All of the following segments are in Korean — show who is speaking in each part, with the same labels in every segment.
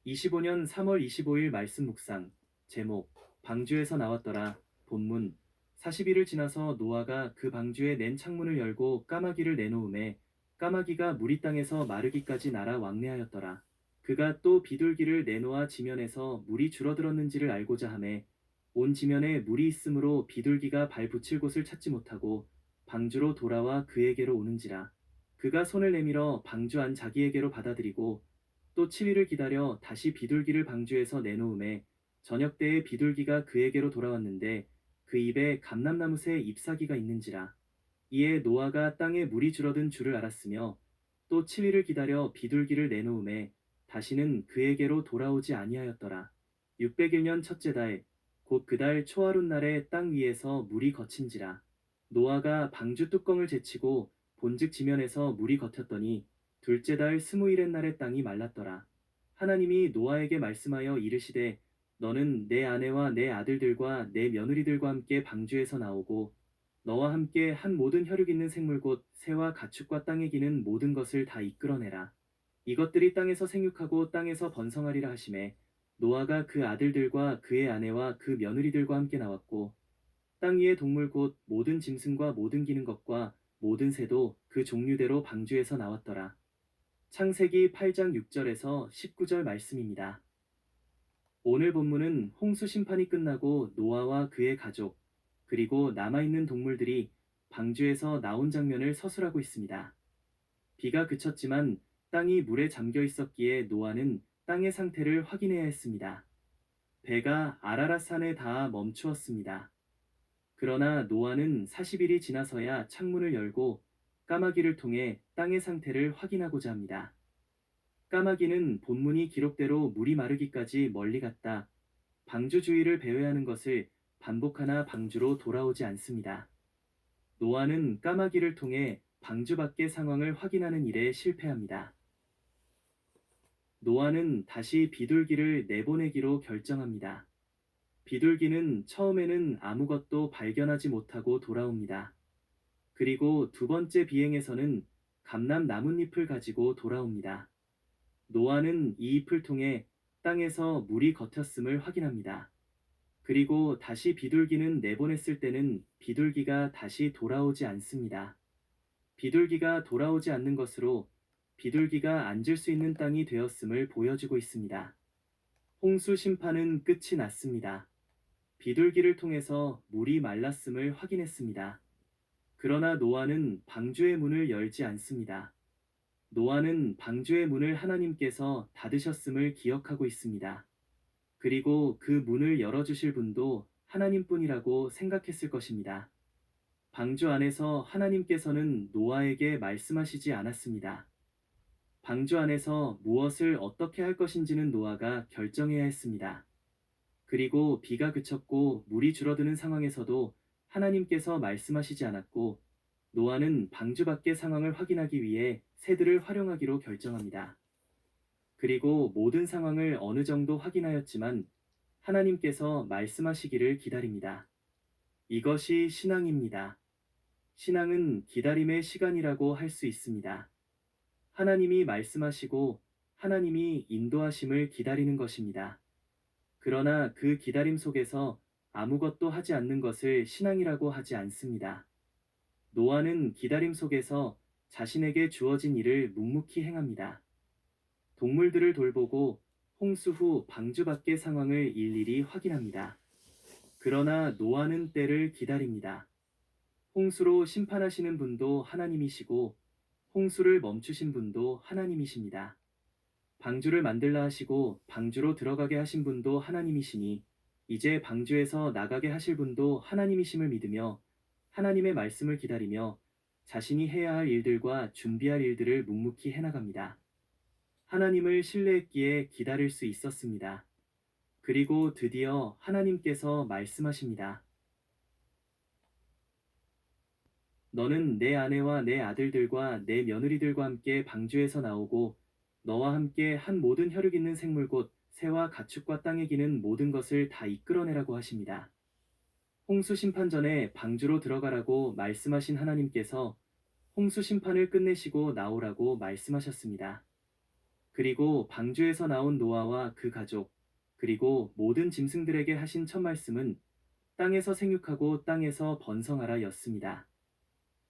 Speaker 1: 25년 3월 25일 말씀 묵상. 제목, 방주에서 나왔더라. 본문. 40일을 지나서 노아가 그 방주에 낸 창문을 열고 까마귀를 내놓음에 까마귀가 무리 땅에서 마르기까지 날아 왕래하였더라. 그가 또 비둘기를 내놓아 지면에서 물이 줄어들었는지를 알고자 하매 온 지면에 물이 있으므로 비둘기가 발 붙일 곳을 찾지 못하고 방주로 돌아와 그에게로 오는지라. 그가 손을 내밀어 방주 안 자기에게로 받아들이고 또 7일을 기다려 다시 비둘기를 방주에서 내놓음에 저녁때에 비둘기가 그에게로 돌아왔는데 그 입에 감람나무새 잎사귀가 있는지라. 이에 노아가 땅에 물이 줄어든 줄을 알았으며 또 7일을 기다려 비둘기를 내놓음에 다시는 그에게로 돌아오지 아니하였더라. 600일 첫째 달 곧 그 달 초하룻 날에 땅 위에서 물이 거친지라. 노아가 방주 뚜껑을 제치고 본즉 지면에서 물이 거쳤더니 둘째 달 20일의 날에 땅이 말랐더라. 하나님이 노아에게 말씀하여 이르시되 너는 내 아내와 내 아들들과 내 며느리들과 함께 방주에서 나오고 너와 함께 한 모든 혈육 있는 생물 곧 새와 가축과 땅에 기는 모든 것을 다 이끌어내라. 이것들이 땅에서 생육하고 땅에서 번성하리라 하시매 노아가 그 아들들과 그의 아내와 그 며느리들과 함께 나왔고 땅 위의 동물 곧 모든 짐승과 모든 기는 것과 모든 새도 그 종류대로 방주에서 나왔더라. 창세기 8장 6절에서 19절 말씀입니다. 오늘 본문은 홍수 심판이 끝나고 노아와 그의 가족, 그리고 남아있는 동물들이 방주에서 나온 장면을 서술하고 있습니다. 비가 그쳤지만 땅이 물에 잠겨 있었기에 노아는 땅의 상태를 확인해야 했습니다. 배가 아라랏산에 닿아 멈추었습니다. 그러나 노아는 40일이 지나서야 창문을 열고 까마귀를 통해 땅의 상태를 확인하고자 합니다. 까마귀는 본문이 기록대로 물이 마르기까지 멀리 갔다 방주 주위를 배회하는 것을 반복하나 방주로 돌아오지 않습니다. 노아는 까마귀를 통해 방주 밖의 상황을 확인하는 일에 실패합니다. 노아는 다시 비둘기를 내보내기로 결정합니다. 비둘기는 처음에는 아무것도 발견하지 못하고 돌아옵니다. 그리고 두 번째 비행에서는 감람 나뭇잎을 가지고 돌아옵니다. 노아는 이 잎을 통해 땅에서 물이 거쳤음을 확인합니다. 그리고 다시 비둘기는 내보냈을 때는 비둘기가 다시 돌아오지 않습니다. 비둘기가 돌아오지 않는 것으로 비둘기가 앉을 수 있는 땅이 되었음을 보여주고 있습니다. 홍수 심판은 끝이 났습니다. 비둘기를 통해서 물이 말랐음을 확인했습니다. 그러나 노아는 방주의 문을 열지 않습니다. 노아는 방주의 문을 하나님께서 닫으셨음을 기억하고 있습니다. 그리고 그 문을 열어주실 분도 하나님뿐이라고 생각했을 것입니다. 방주 안에서 하나님께서는 노아에게 말씀하시지 않았습니다. 방주 안에서 무엇을 어떻게 할 것인지는 노아가 결정해야 했습니다. 그리고 비가 그쳤고 물이 줄어드는 상황에서도 하나님께서 말씀하시지 않았고 노아는 방주 밖의 상황을 확인하기 위해 새들을 활용하기로 결정합니다. 그리고 모든 상황을 어느 정도 확인하였지만 하나님께서 말씀하시기를 기다립니다. 이것이 신앙입니다. 신앙은 기다림의 시간이라고 할 수 있습니다. 하나님이 말씀하시고 하나님이 인도하심을 기다리는 것입니다. 그러나 그 기다림 속에서 아무것도 하지 않는 것을 신앙이라고 하지 않습니다. 노아는 기다림 속에서 자신에게 주어진 일을 묵묵히 행합니다. 동물들을 돌보고 홍수 후 방주 밖의 상황을 일일이 확인합니다. 그러나 노아는 때를 기다립니다. 홍수로 심판하시는 분도 하나님이시고 홍수를 멈추신 분도 하나님이십니다. 방주를 만들라 하시고 방주로 들어가게 하신 분도 하나님이시니 이제 방주에서 나가게 하실 분도 하나님이심을 믿으며 하나님의 말씀을 기다리며 자신이 해야 할 일들과 준비할 일들을 묵묵히 해나갑니다. 하나님을 신뢰했기에 기다릴 수 있었습니다. 그리고 드디어 하나님께서 말씀하십니다. 너는 내 아내와 내 아들들과 내 며느리들과 함께 방주에서 나오고 너와 함께 한 모든 혈육 있는 생물 곧 새와 가축과 땅에 기는 모든 것을 다 이끌어내라고 하십니다. 홍수 심판 전에 방주로 들어가라고 말씀하신 하나님께서 홍수 심판을 끝내시고 나오라고 말씀하셨습니다. 그리고 방주에서 나온 노아와 그 가족, 그리고 모든 짐승들에게 하신 첫 말씀은 땅에서 생육하고 땅에서 번성하라 였습니다.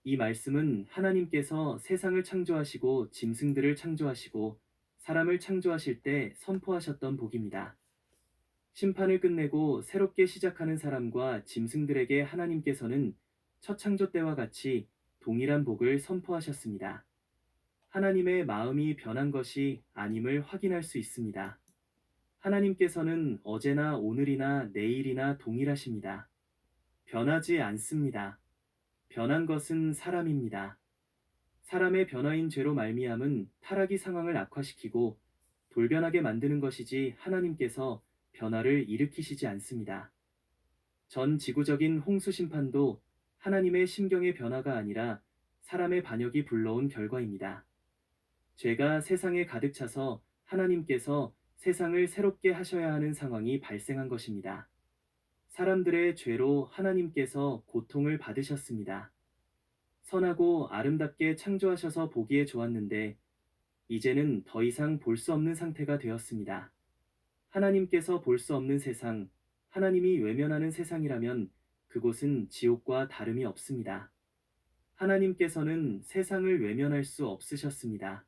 Speaker 1: 이 말씀은 하나님께서 세상을 창조하시고 짐승들을 창조하시고 사람을 창조하실 때 선포하셨던 복입니다. 심판을 끝내고 새롭게 시작하는 사람과 짐승들에게 하나님께서는 첫 창조 때와 같이 동일한 복을 선포하셨습니다. 하나님의 마음이 변한 것이 아님을 확인할 수 있습니다. 하나님께서는 어제나 오늘이나 내일이나 동일하십니다. 변하지 않습니다. 변한 것은 사람입니다. 사람의 변화인 죄로 말미암은 타락이 상황을 악화시키고 돌변하게 만드는 것이지 하나님께서 변화를 일으키시지 않습니다. 전 지구적인 홍수 심판도 하나님의 심경의 변화가 아니라 사람의 반역이 불러온 결과입니다. 죄가 세상에 가득 차서 하나님께서 세상을 새롭게 하셔야 하는 상황이 발생한 것입니다. 사람들의 죄로 하나님께서 고통을 받으셨습니다. 선하고 아름답게 창조하셔서 보기에 좋았는데 이제는 더 이상 볼 수 없는 상태가 되었습니다. 하나님께서 볼 수 없는 세상, 하나님이 외면하는 세상이라면 그곳은 지옥과 다름이 없습니다. 하나님께서는 세상을 외면할 수 없으셨습니다.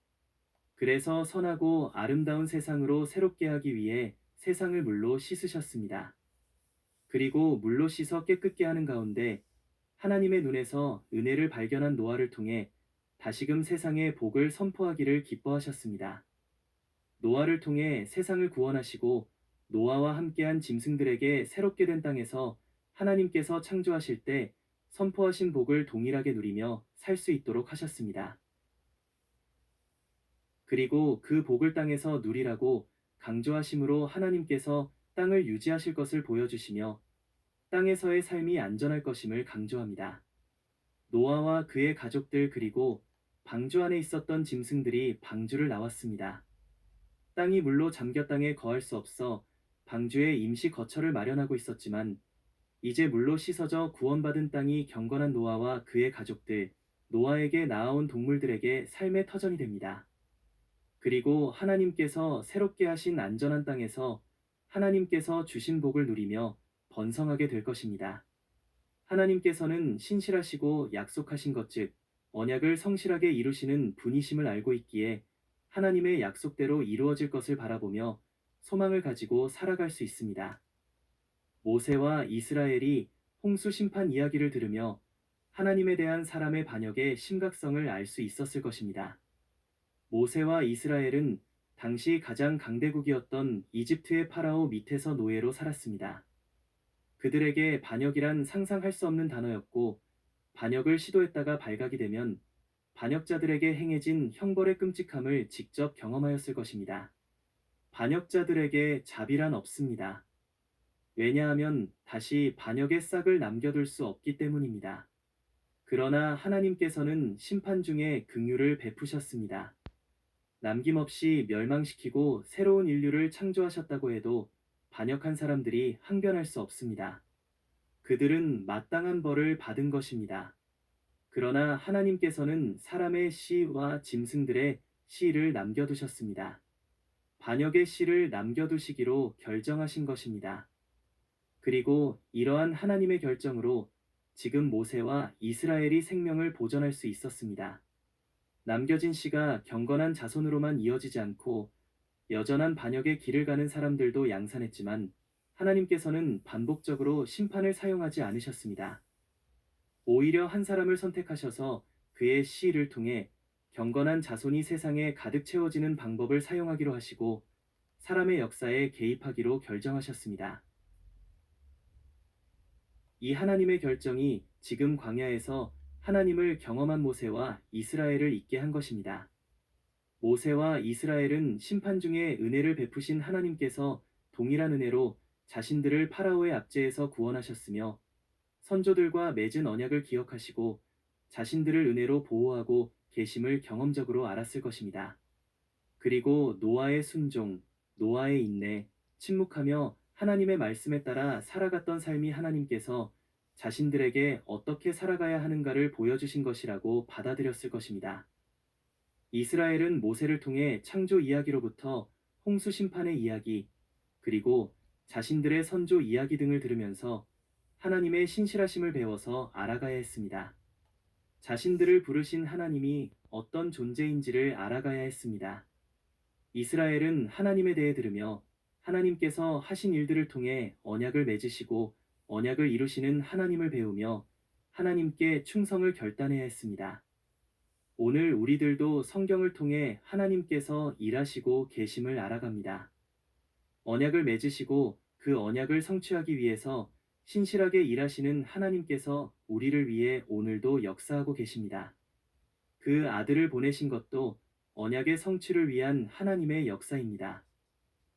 Speaker 1: 그래서 선하고 아름다운 세상으로 새롭게 하기 위해 세상을 물로 씻으셨습니다. 그리고 물로 씻어 깨끗게 하는 가운데 하나님의 눈에서 은혜를 발견한 노아를 통해 다시금 세상에 복을 선포하기를 기뻐하셨습니다. 노아를 통해 세상을 구원하시고 노아와 함께한 짐승들에게 새롭게 된 땅에서 하나님께서 창조하실 때 선포하신 복을 동일하게 누리며 살 수 있도록 하셨습니다. 그리고 그 복을 땅에서 누리라고 강조하심으로 하나님께서 땅을 유지하실 것을 보여주시며 땅에서의 삶이 안전할 것임을 강조합니다. 노아와 그의 가족들 그리고 방주 안에 있었던 짐승들이 방주를 나왔습니다. 땅이 물로 잠겨 땅에 거할 수 없어 방주에 임시 거처를 마련하고 있었지만 이제 물로 씻어져 구원받은 땅이 경건한 노아와 그의 가족들, 노아에게 낳아온 동물들에게 삶의 터전이 됩니다. 그리고 하나님께서 새롭게 하신 안전한 땅에서 하나님께서 주신 복을 누리며 번성하게 될 것입니다. 하나님께서는 신실하시고 약속하신 것 즉 언약을 성실하게 이루시는 분이심을 알고 있기에 하나님의 약속대로 이루어질 것을 바라보며 소망을 가지고 살아갈 수 있습니다. 모세와 이스라엘이 홍수 심판 이야기를 들으며 하나님에 대한 사람의 반역의 심각성을 알 수 있었을 것입니다. 모세와 이스라엘은 당시 가장 강대국이었던 이집트의 파라오 밑에서 노예로 살았습니다. 그들에게 반역이란 상상할 수 없는 단어였고 반역을 시도했다가 발각이 되면 반역자들에게 행해진 형벌의 끔찍함을 직접 경험하였을 것입니다. 반역자들에게 자비란 없습니다. 왜냐하면 다시 반역의 싹을 남겨둘 수 없기 때문입니다. 그러나 하나님께서는 심판 중에 긍휼을 베푸셨습니다. 남김없이 멸망시키고 새로운 인류를 창조하셨다고 해도 반역한 사람들이 항변할 수 없습니다. 그들은 마땅한 벌을 받은 것입니다. 그러나 하나님께서는 사람의 씨와 짐승들의 씨를 남겨두셨습니다. 반역의 씨를 남겨두시기로 결정하신 것입니다. 그리고 이러한 하나님의 결정으로 지금 모세와 이스라엘이 생명을 보존할 수 있었습니다. 남겨진 씨가 경건한 자손으로만 이어지지 않고 여전한 반역의 길을 가는 사람들도 양산했지만 하나님께서는 반복적으로 심판을 사용하지 않으셨습니다. 오히려 한 사람을 선택하셔서 그의 씨를 통해 경건한 자손이 세상에 가득 채워지는 방법을 사용하기로 하시고 사람의 역사에 개입하기로 결정하셨습니다. 이 하나님의 결정이 지금 광야에서 하나님을 경험한 모세와 이스라엘을 있게 한 것입니다. 모세와 이스라엘은 심판 중에 은혜를 베푸신 하나님께서 동일한 은혜로 자신들을 파라오의 압제에서 구원하셨으며 선조들과 맺은 언약을 기억하시고 자신들을 은혜로 보호하고 계심을 경험적으로 알았을 것입니다. 그리고 노아의 순종, 노아의 인내, 침묵하며 하나님의 말씀에 따라 살아갔던 삶이 하나님께서 자신들에게 어떻게 살아가야 하는가를 보여주신 것이라고 받아들였을 것입니다. 이스라엘은 모세를 통해 창조 이야기로부터 홍수 심판의 이야기, 그리고 자신들의 선조 이야기 등을 들으면서 하나님의 신실하심을 배워서 알아가야 했습니다. 자신들을 부르신 하나님이 어떤 존재인지를 알아가야 했습니다. 이스라엘은 하나님에 대해 들으며 하나님께서 하신 일들을 통해 언약을 맺으시고 언약을 이루시는 하나님을 배우며 하나님께 충성을 결단해야 했습니다. 오늘 우리들도 성경을 통해 하나님께서 일하시고 계심을 알아갑니다. 언약을 맺으시고 그 언약을 성취하기 위해서 신실하게 일하시는 하나님께서 우리를 위해 오늘도 역사하고 계십니다. 그 아들을 보내신 것도 언약의 성취를 위한 하나님의 역사입니다.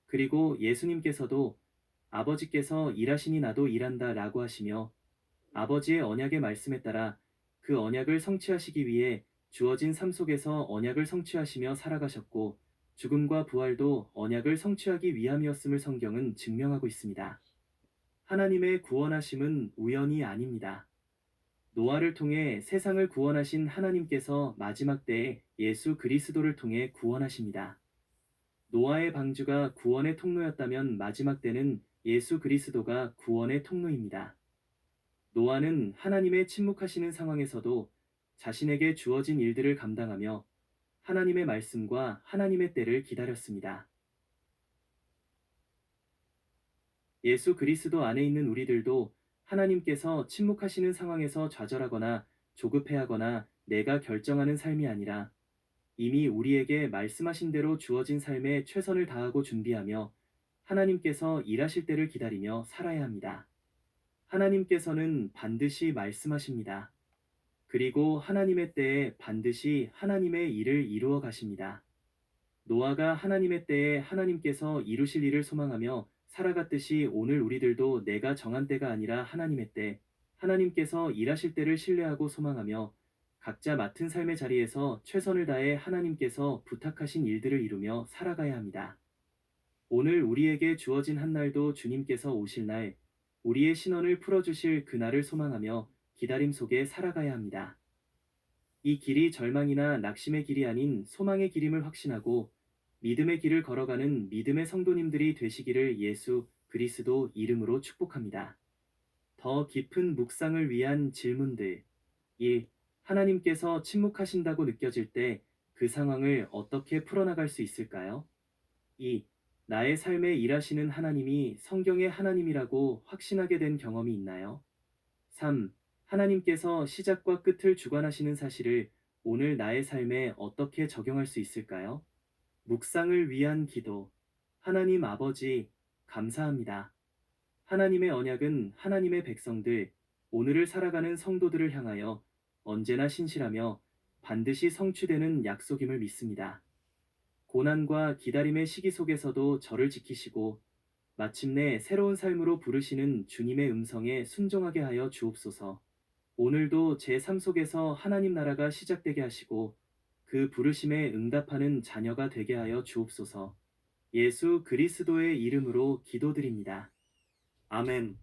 Speaker 1: 그리고 예수님께서도 아버지께서 일하시니 나도 일한다 라고 하시며 아버지의 언약의 말씀에 따라 그 언약을 성취하시기 위해 주어진 삶 속에서 언약을 성취하시며 살아가셨고 죽음과 부활도 언약을 성취하기 위함이었음을 성경은 증명하고 있습니다. 하나님의 구원하심은 우연이 아닙니다. 노아를 통해 세상을 구원하신 하나님께서 마지막 때에 예수 그리스도를 통해 구원하십니다. 노아의 방주가 구원의 통로였다면 마지막 때는 예수 그리스도가 구원의 통로입니다. 노아는 하나님의 침묵하시는 상황에서도 자신에게 주어진 일들을 감당하며 하나님의 말씀과 하나님의 때를 기다렸습니다. 예수 그리스도 안에 있는 우리들도 하나님께서 침묵하시는 상황에서 좌절하거나 조급해하거나 내가 결정하는 삶이 아니라 이미 우리에게 말씀하신 대로 주어진 삶에 최선을 다하고 준비하며 하나님께서 일하실 때를 기다리며 살아야 합니다. 하나님께서는 반드시 말씀하십니다. 그리고 하나님의 때에 반드시 하나님의 일을 이루어 가십니다. 노아가 하나님의 때에 하나님께서 이루실 일을 소망하며 살아갔듯이 오늘 우리들도 내가 정한 때가 아니라 하나님의 때, 하나님께서 일하실 때를 신뢰하고 소망하며 각자 맡은 삶의 자리에서 최선을 다해 하나님께서 부탁하신 일들을 이루며 살아가야 합니다. 오늘 우리에게 주어진 한 날도 주님께서 오실 날, 우리의 신원을 풀어주실 그날을 소망하며 기다림 속에 살아가야 합니다. 이 길이 절망이나 낙심의 길이 아닌 소망의 길임을 확신하고 믿음의 길을 걸어가는 믿음의 성도님들이 되시기를 예수 그리스도 이름으로 축복합니다. 더 깊은 묵상을 위한 질문들. 1. 하나님께서 침묵하신다고 느껴질 때 그 상황을 어떻게 풀어나갈 수 있을까요? 2. 나의 삶에 일하시는 하나님이 성경의 하나님이라고 확신하게 된 경험이 있나요? 3. 하나님께서 시작과 끝을 주관하시는 사실을 오늘 나의 삶에 어떻게 적용할 수 있을까요? 묵상을 위한 기도. 하나님 아버지, 감사합니다. 하나님의 언약은 하나님의 백성들, 오늘을 살아가는 성도들을 향하여 언제나 신실하며 반드시 성취되는 약속임을 믿습니다. 고난과 기다림의 시기 속에서도 저를 지키시고 마침내 새로운 삶으로 부르시는 주님의 음성에 순종하게 하여 주옵소서. 오늘도 제 삶 속에서 하나님 나라가 시작되게 하시고 그 부르심에 응답하는 자녀가 되게 하여 주옵소서. 예수 그리스도의 이름으로 기도드립니다. 아멘.